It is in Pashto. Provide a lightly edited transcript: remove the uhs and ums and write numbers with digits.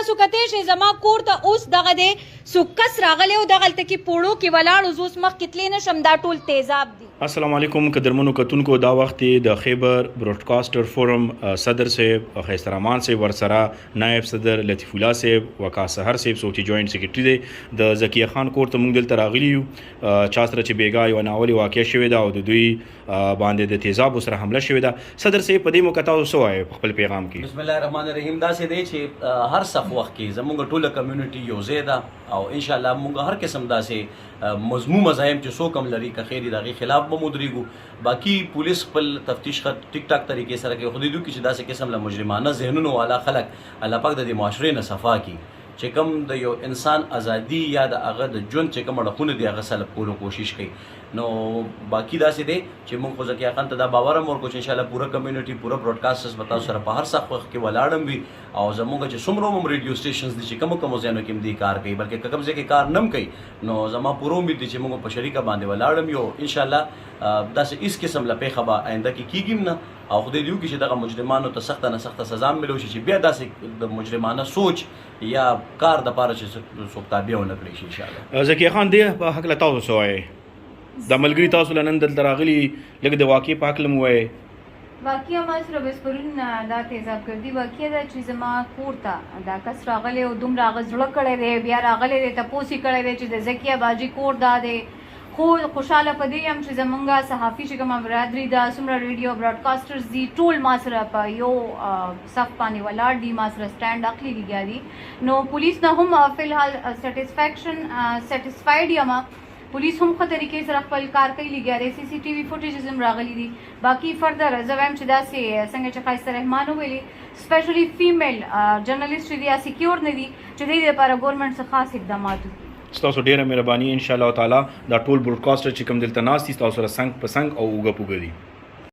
تاسو کته چې زما کور ته اوس دغه دی سوکس راغلی او دغلته کې پوړو کې ولاړ اوس مخ کتلې نشم دا ټول تیزاب دي. السلام علیکم قدرمنو کتونکو دا وخت د خیبر براډکاسټر فورم صدر صاحب خیستر امان صاحب ورسره نائب صدر لطیف الله صاحب وکا سحر صاحب سوچي جوائنٹ سیکریټری دی د زکیه خان کور ته موږ دلته راغلی یو چا سره چې بیګا یو ناولي واقع شوې ده او د دوی باندې د تیزاب سره حمله شوې ده. صدر صاحب په دې موقع تاسو څه وایي په خپل پیغام کې؟ بسم الله الرحمن الرحیم. دا سه دی چې هر سخت وخت کې زموږ ټوله کمیونټي یو ځای ده او ان شاء الله موږ هر قسم داسې مضمون مزاحم چې څوک هم لري که خیر دغه خلاف به مدريګو. باقي پولیس خپل تفتیش ټیک ټاک طریقې سره کوي خو دې دوی چې داسې قسم له مجرمانه ذهنونو والا خلک الله پاک د معاشرې نه صفا کی چې کوم د یو انسان ازادي یا د هغه د ژوند چې کوم اړخونه دي هغه سلب کولو کوشش کوي. نو باقي داسې دی چې موږ خو زکیه خان ته دا باور هم ورکړو چې انشاءالله پوره کمیونټي پوره براډکاسټرز به تاسو سره په هر سخت وخت کې ولاړم وي او زموږ چې څومره هم ریډیو سټیشنز دي چې کوم ځایونو کې هم دي کار کوي بلکې کوم ځای کې کار نه کوي نو زما پوره امید دي چې موږ په شریکه باندې ولاړم یو انشاءالله داسې هیڅ قسم له پیښه به آینده کې کیږي نه او خدای دې وکړي چې دغه مجرمانو ته سخته نه سخته سزا ملو شي چې بیا داسې د مجرمانه سوچ یا کار د پاره چې څوک تابع ونه کړي شي انشاءالله. زکیه خان دې په حق له تاسو څه وایي؟ د ملګري تاسو لنن دلته راغلي لږ د واقع په حق لم وایي. واقعا ما سره بسپرون دا تیزاب کړي واقعا دا چې زما کور ته دا کس راغلی او دومره هغه زړه کړی دی بیا راغلی دی تپوس یې کړی دی چې د زکیه باجي کور دا دی خو خوشحاله په دې یم چې زمونږ صحافي چې کومه برادري ده څومره ریډیو براډکاسټرز دي ټول ما سره په یو صف باندې ولاړ دي ما سره سټینډ اخلي لګیا دي نو پولیس نه هم فی الحال سیټسفاید یم پولیس هم ښه طریقې سره خپل کار کوي لګیا دی سی سی ټي وي فوټیجز هم راغلي دي. باقي فردر زه وایم چې داسې څنګه چې ښایسته رحمان وویلي سپیشلی فیمیل جرنالیسټ دي یا سیکیور نه دي چې د دې لپاره ګورنمنټ څخه خاص اقدامات وکړي. ستاسو ډیره مهرباني ان شاء الله تعالی دا ټول براډکاسټر چې کوم دلته ناست دي تاسو سره څنګ په څنګ او اوږه پوږه دي.